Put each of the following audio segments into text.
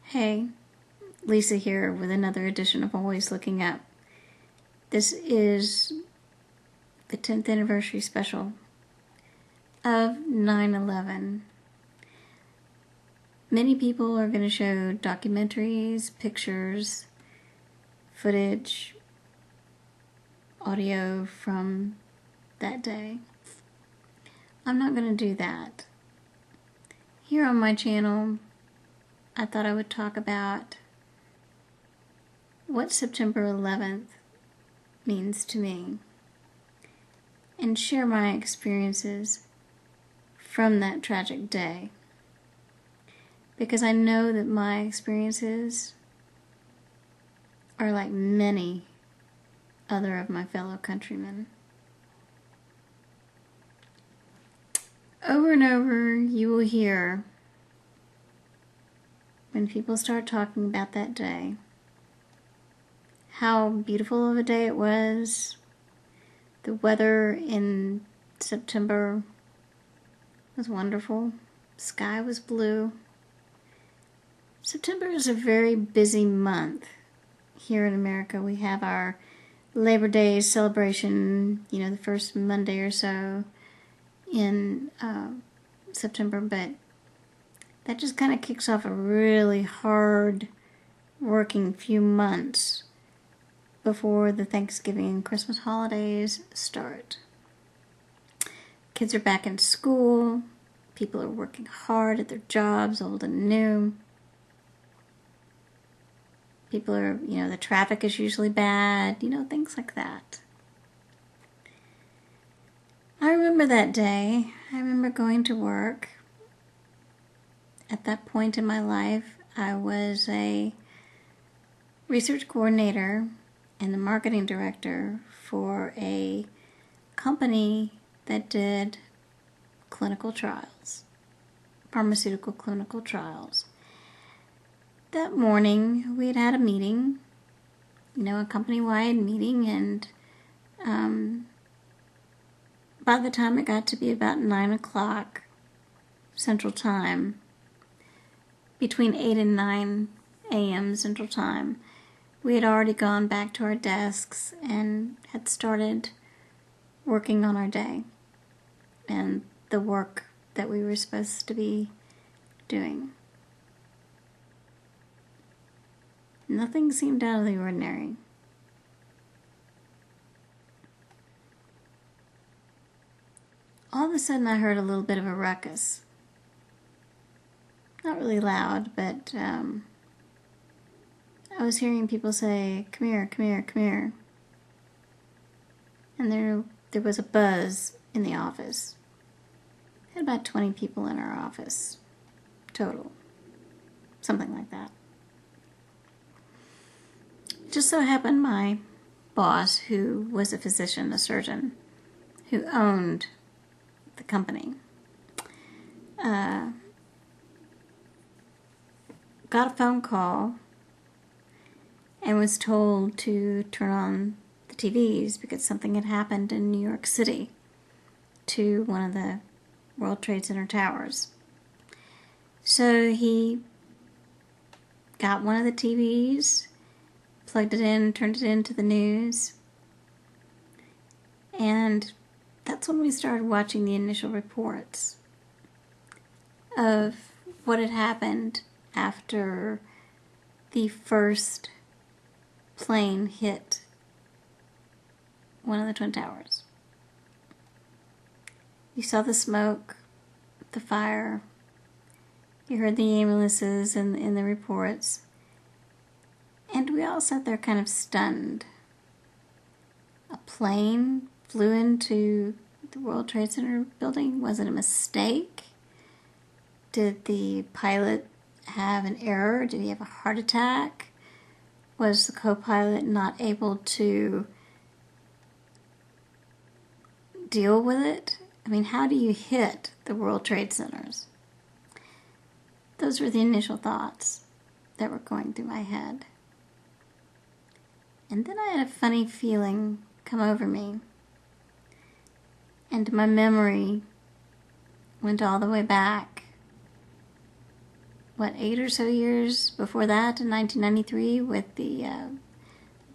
Hey, Lisa here with another edition of Always Looking Up. This is the 10th anniversary special of 9/11. Many people are going to show documentaries, pictures, footage, audio from that day. I'm not going to do that. Here on my channel, I thought I would talk about what September 11th means to me and share my experiences from that tragic day, because I know that my experiences are like many other of my fellow countrymen. Over and over you will hear, when people start talking about that day, how beautiful of a day it was. The weather in September was wonderful. The sky was blue. September is a very busy month. Here in America, we have our Labor Day celebration, the first Monday or so in September, but that just kind of kicks off a really hard working few months before the Thanksgiving and Christmas holidays start. Kids are back in school. People are working hard at their jobs, old and new. People are, the traffic is usually bad, things like that. I remember that day. I remember going to work. At that point in my life, I was a research coordinator and the marketing director for a company that did clinical trials, pharmaceutical clinical trials. That morning, we had a meeting, a company-wide meeting, and by the time it got to be about 9 o'clock Central Time, between 8 and 9 a.m. Central Time, we had already gone back to our desks and had started working on our day and the work that we were supposed to be doing. Nothing seemed out of the ordinary. All of a sudden I heard a little bit of a ruckus. Not really loud, but I was hearing people say, "Come here, come here, come here." And there was a buzz in the office. We had about 20 people in our office total. Something like that. It just so happened my boss, who was a physician, a surgeon, who owned the company, got a phone call and was told to turn on the TVs because something had happened in New York City to one of the World Trade Center towers. So he got one of the TVs, plugged it in, turned it into the news, and that's when we started watching the initial reports of what had happened after the first plane hit one of the Twin Towers. You saw the smoke, the fire, you heard the ambulances in the reports, and we all sat there kind of stunned. A plane flew into the World Trade Center building? Was it a mistake? Did the pilot have an error? Did he have a heart attack? Was the co-pilot not able to deal with it? I mean, how do you hit the World Trade Centers? Those were the initial thoughts that were going through my head. And then I had a funny feeling come over me. And my memory went all the way back 8 or so years before that, in 1993, with the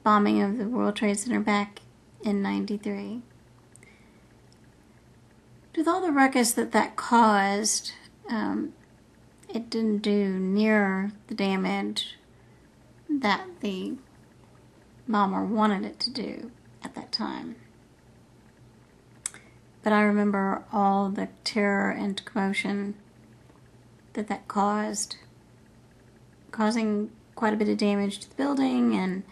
bombing of the World Trade Center back in 93. With all the ruckus that caused, it didn't do near the damage that the bomber wanted it to do at that time. But I remember all the terror and commotion that caused, causing quite a bit of damage to the building and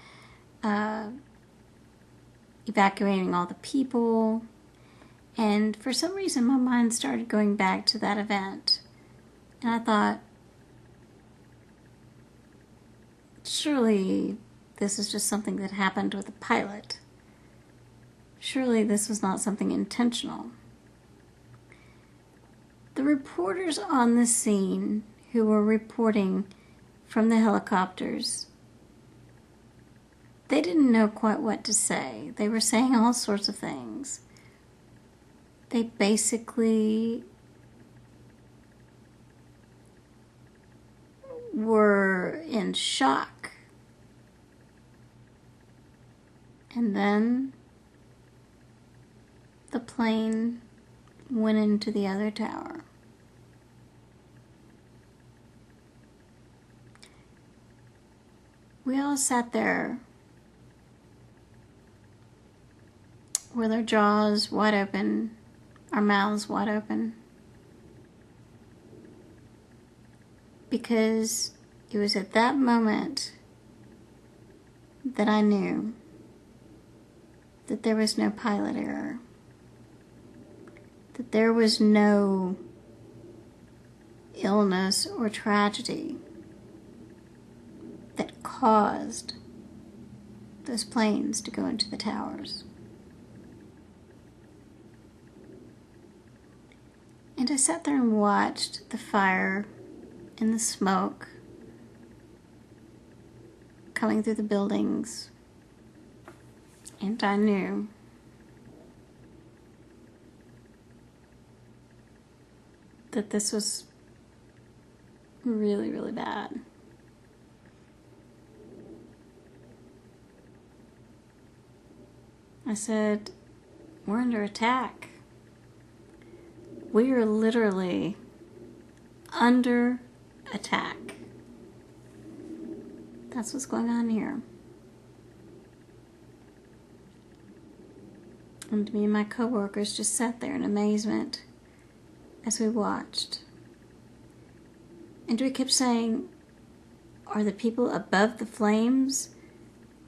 evacuating all the people. And for some reason, my mind started going back to that event. And I thought, surely this is just something that happened with the pilot. Surely this was not something intentional. The reporters on the scene who were reporting from the helicopters, they didn't know quite what to say. They were saying all sorts of things. They basically were in shock. And then the plane went into the other tower. We all sat there with our jaws wide open, our mouths wide open, because it was at that moment that I knew that there was no pilot error, that there was no illness or tragedy that caused those planes to go into the towers. And I sat there and watched the fire and the smoke coming through the buildings, and I knew that this was really, really bad. I said, we're under attack. We are literally under attack. That's what's going on here. And me and my coworkers just sat there in amazement as we watched. And we kept saying, are the people above the flames?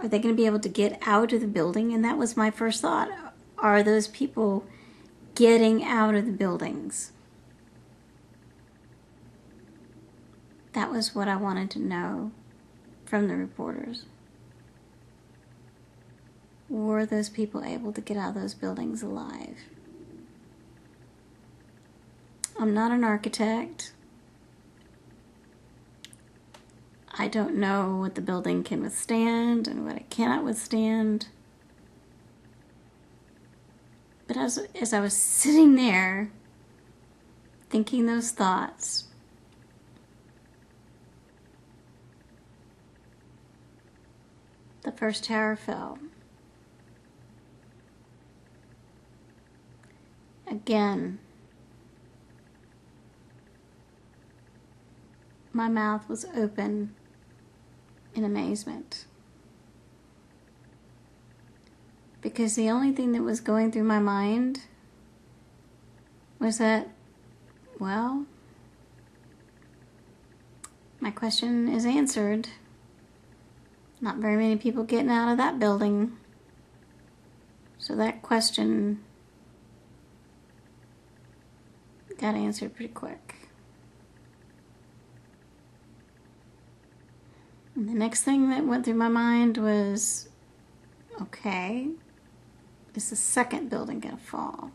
Are they going to be able to get out of the building? And that was my first thought. Are those people getting out of the buildings? That was what I wanted to know from the reporters. Were those people able to get out of those buildings alive? I'm not an architect. I don't know what the building can withstand and what it cannot withstand. But as I was sitting there thinking those thoughts, the first tower fell. Again, my mouth was open in amazement, because the only thing that was going through my mind was that, well, my question is answered. Not very many people getting out of that building, so that question got answered pretty quick. And the next thing that went through my mind was, okay, is the second building gonna fall?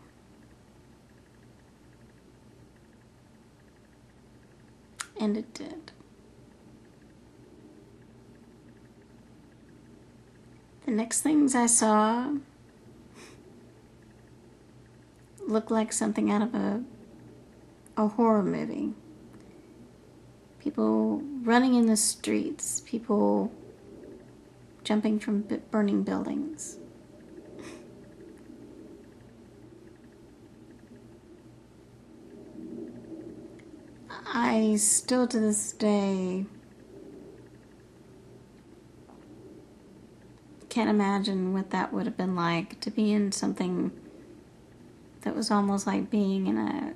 And it did. The next things I saw looked like something out of a horror movie. People people running in the streets, people jumping from burning buildings. I still to this day can't imagine what that would have been like to be in something that was almost like being in an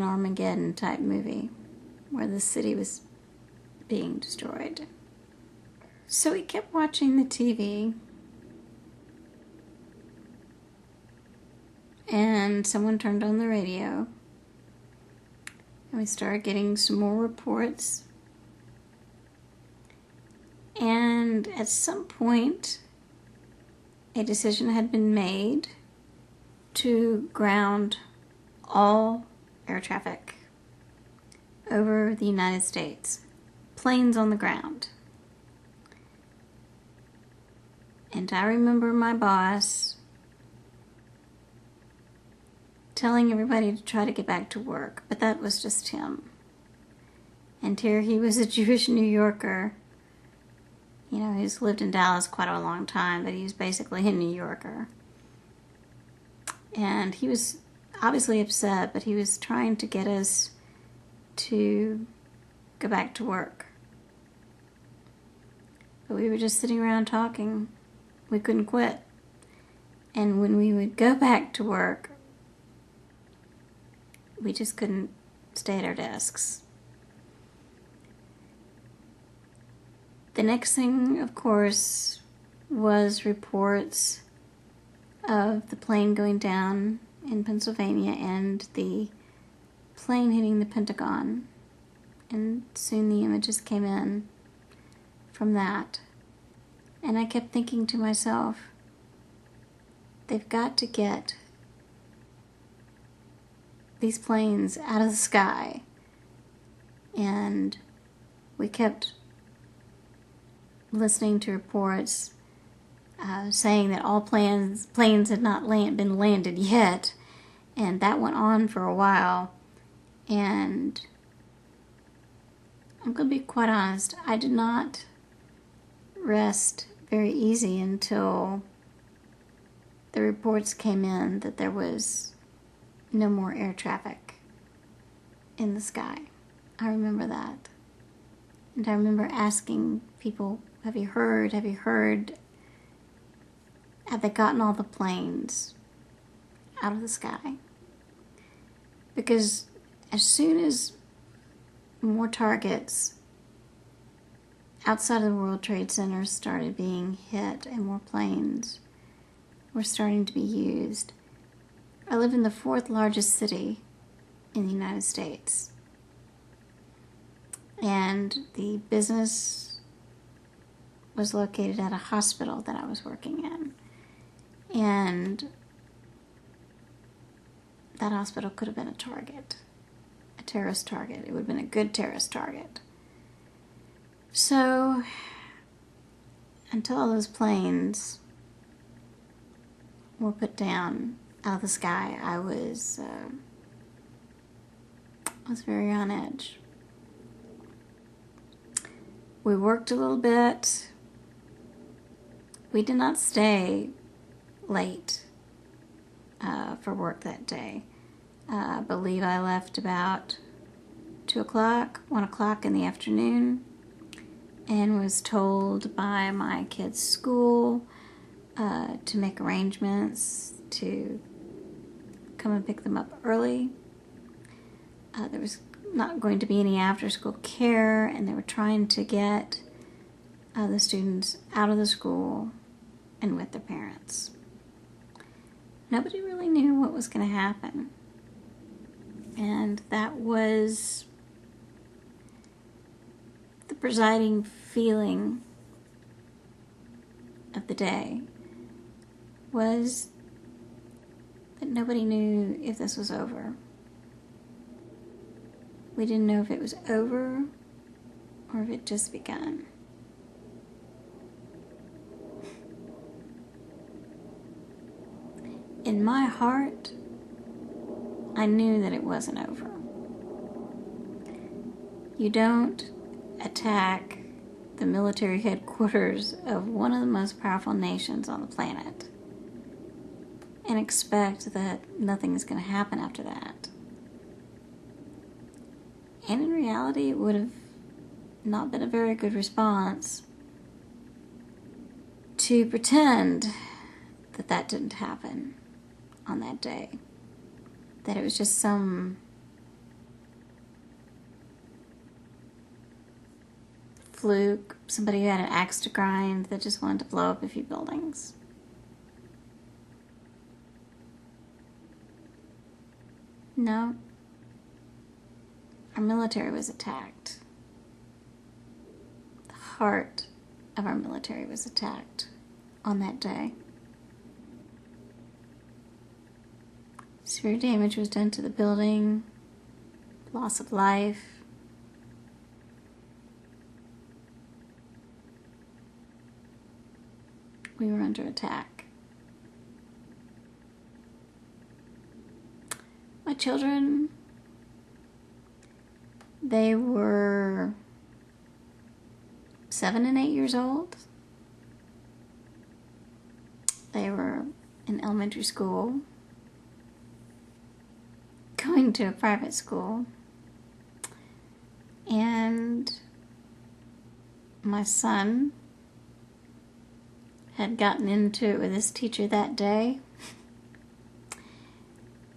Armageddon type movie where the city was being destroyed. So we kept watching the TV, and someone turned on the radio, and we started getting some more reports. And at some point, a decision had been made to ground all air traffic over the United States, planes on the ground. And I remember my boss telling everybody to try to get back to work, but that was just him. And here he was, a Jewish New Yorker. You know, he's lived in Dallas quite a long time, but he's basically a New Yorker. And he was obviously upset, but he was trying to get us to go back to work. But we were just sitting around talking. We couldn't quit. And when we would go back to work, we just couldn't stay at our desks. The next thing, of course, was reports of the plane going down in Pennsylvania and the plane hitting the Pentagon. And soon the images came in from that. And I kept thinking to myself, they've got to get these planes out of the sky. And we kept listening to reports saying that all planes had not been landed yet, and that went on for a while. And I'm going to be quite honest, I did not rest very easy until the reports came in that there was no more air traffic in the sky. I remember that. And I remember asking people, have you heard? Have they gotten all the planes out of the sky? Because as soon as more targets outside of the World Trade Center started being hit and more planes were starting to be used, I live in the 4th largest city in the United States. And the business was located at a hospital that I was working in. And that hospital could have been a target, a terrorist target. It would have been a good terrorist target. So, until all those planes were put down out of the sky, I was very on edge. We worked a little bit. We did not stay late for work that day. I believe I left about 2 o'clock, 1 o'clock in the afternoon, and was told by my kids' school to make arrangements to come and pick them up early. There was not going to be any after-school care, and they were trying to get the students out of the school and with their parents. Nobody really knew what was going to happen. And that was the presiding feeling of the day, was that nobody knew if this was over. We didn't know if it was over or if it just begun. In my heart, I knew that it wasn't over. You don't attack the military headquarters of one of the most powerful nations on the planet and expect that nothing is going to happen after that. And in reality, it would have not been a very good response to pretend that that didn't happen on that day. That it was just some fluke, somebody who had an axe to grind that just wanted to blow up a few buildings. No. Our military was attacked. The heart of our military was attacked on that day. Severe damage was done to the building, loss of life. We were under attack. My children, they were 7 and 8 years old. They were in elementary school, going to a private school, and my son had gotten into it with his teacher that day,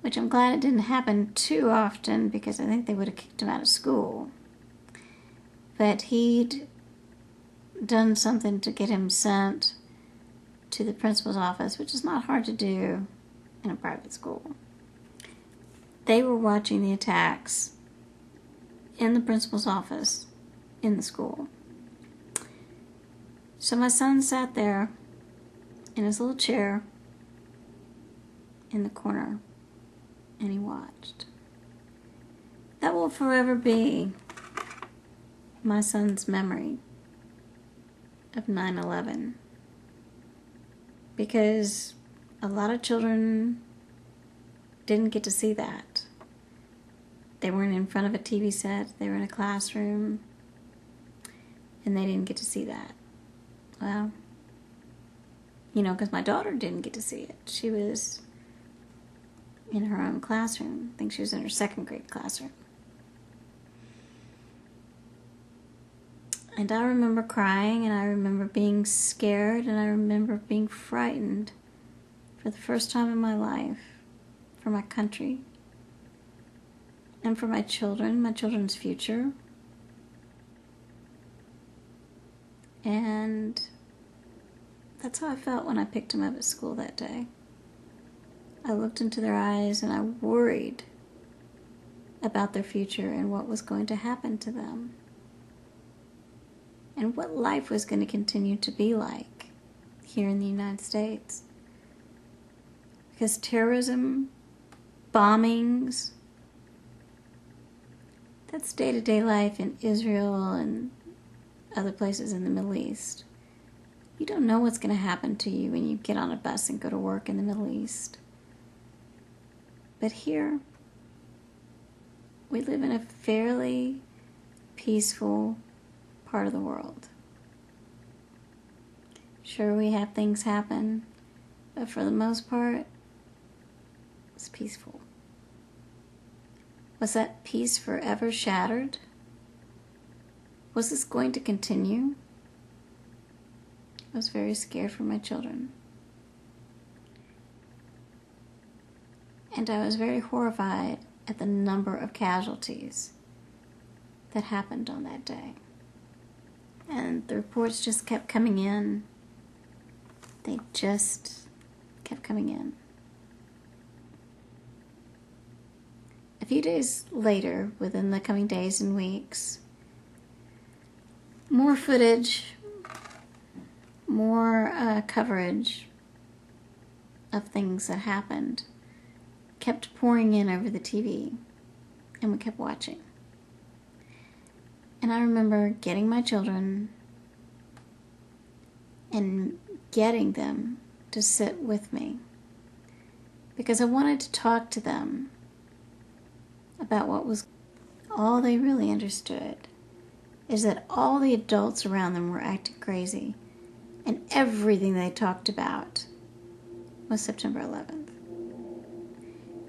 which I'm glad it didn't happen too often because I think they would have kicked him out of school. But he'd done something to get him sent to the principal's office, which is not hard to do in a private school. They were watching the attacks in the principal's office in the school. So my son sat there in his little chair in the corner and he watched. That will forever be my son's memory of 9/11, because a lot of children didn't get to see that. They weren't in front of a TV set, they were in a classroom, and they didn't get to see that. Well, because my daughter didn't get to see it. She was in her own classroom. I think she was in her 2nd grade classroom. And I remember crying, and I remember being scared, and I remember being frightened for the first time in my life for my country and for my children, my children's future. And that's how I felt when I picked them up at school that day. I looked into their eyes and I worried about their future and what was going to happen to them and what life was going to continue to be like here in the United States. Because terrorism, bombings, that's day-to-day life in Israel and other places in the Middle East. You don't know what's going to happen to you when you get on a bus and go to work in the Middle East. But here, we live in a fairly peaceful part of the world. Sure, we have things happen, but for the most part, it's peaceful. Was that peace forever shattered? Was this going to continue? I was very scared for my children. And I was very horrified at the number of casualties that happened on that day. And the reports just kept coming in. They just kept coming in. A few days later, within the coming days and weeks, more footage, more coverage of things that happened kept pouring in over the TV, and we kept watching. And I remember getting my children and getting them to sit with me because I wanted to talk to them about what was all they really understood is that all the adults around them were acting crazy, and everything they talked about was September 11th.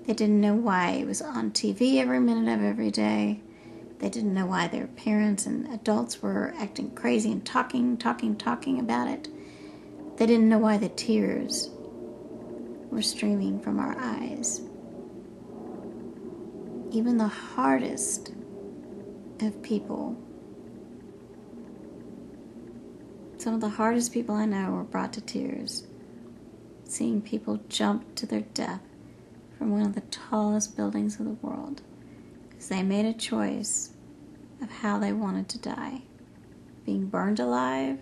They didn't know why it was on TV every minute of every day. They didn't know why their parents and adults were acting crazy and talking about it. They didn't know why the tears were streaming from our eyes. Even the hardest of people, some of the hardest people I know, were brought to tears seeing people jump to their death from one of the tallest buildings of the world because they made a choice of how they wanted to die, being burned alive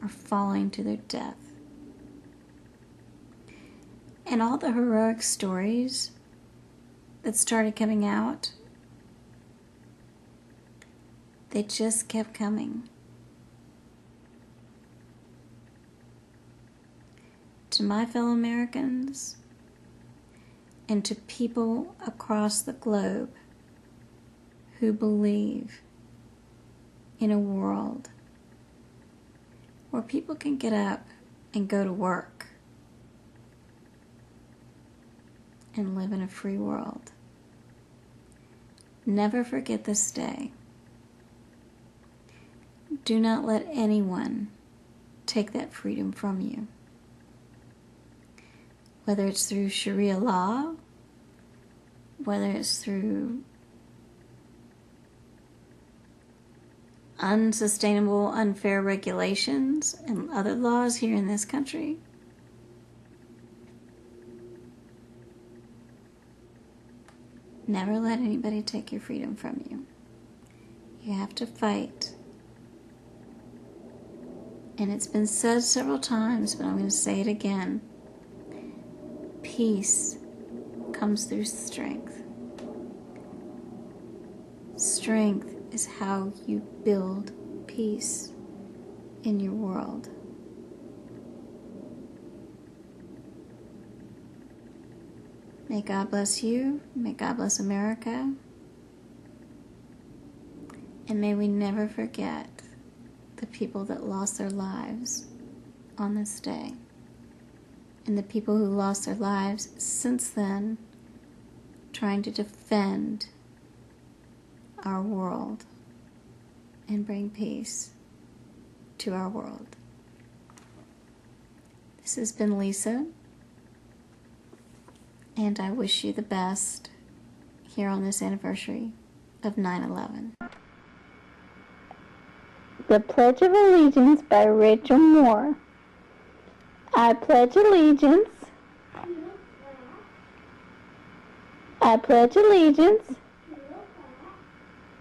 or falling to their death. And all the heroic stories that started coming out, they just kept coming. To my fellow Americans and to people across the globe who believe in a world where people can get up and go to work and live in a free world. Never forget this day. Do not let anyone take that freedom from you. Whether it's through Sharia law, whether it's through unsustainable, unfair regulations and other laws here in this country, never let anybody take your freedom from you. You have to fight. And it's been said several times, but I'm going to say it again. Peace comes through strength. Strength is how you build peace in your world. May God bless you. May God bless America. And may we never forget the people that lost their lives on this day. And the people who lost their lives since then trying to defend our world and bring peace to our world. This has been Lisa, and I wish you the best here on this anniversary of 9/11. The Pledge of Allegiance by Rachel Moore. I pledge allegiance. I pledge allegiance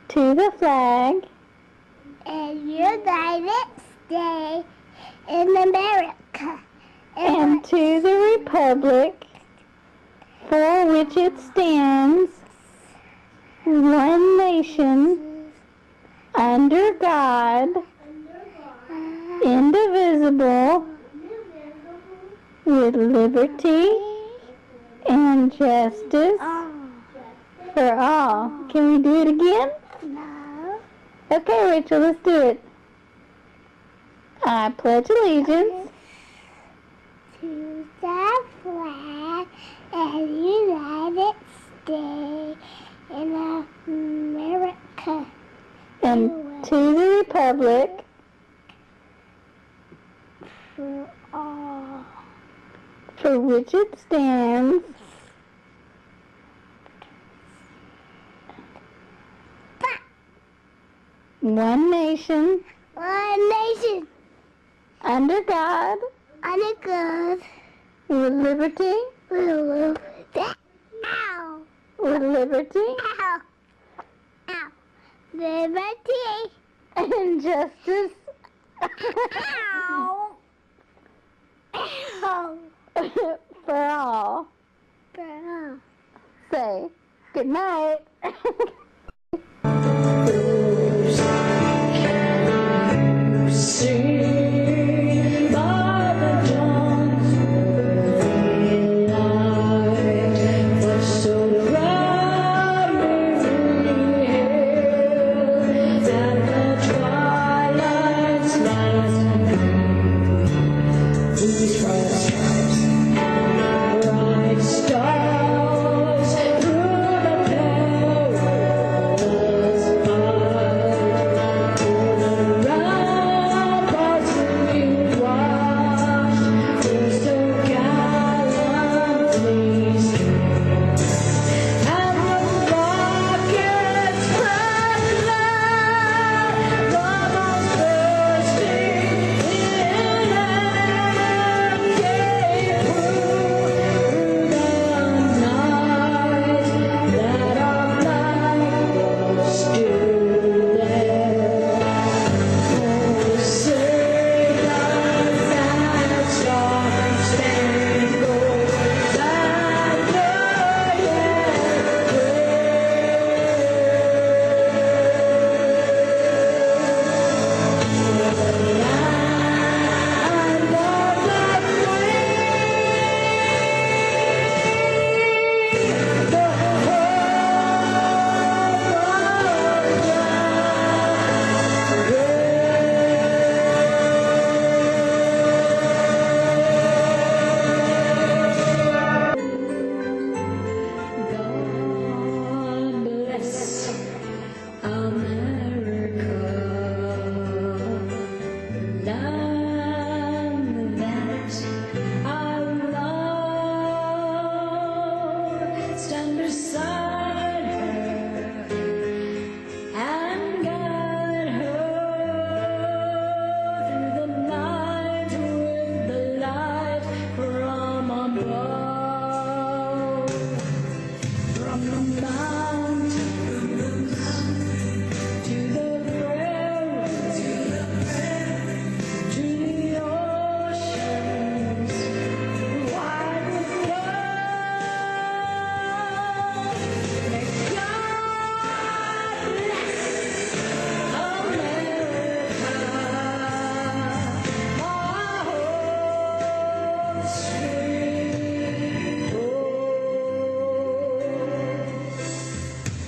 to the flag and United States in America and to the republic for which it stands, one nation, under God, indivisible, with liberty and justice for all. Can we do it again? No. Okay, Rachel, let's do it. I pledge allegiance To the flag of the United States in America and to the republic for all. for which it stands, one nation, under God, with liberty, Ow! with liberty Ow! Ow! Liberty! and justice Ow! Ow! for all. Ow! Say good night.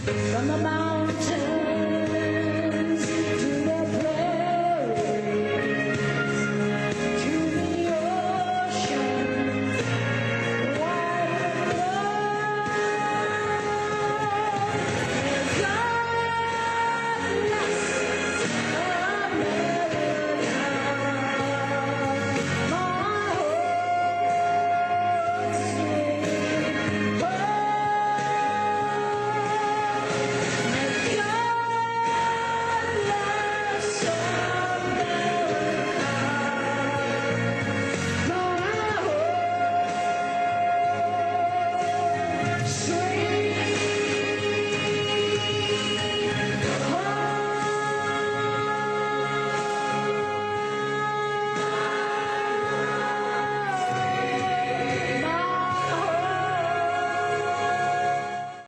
from about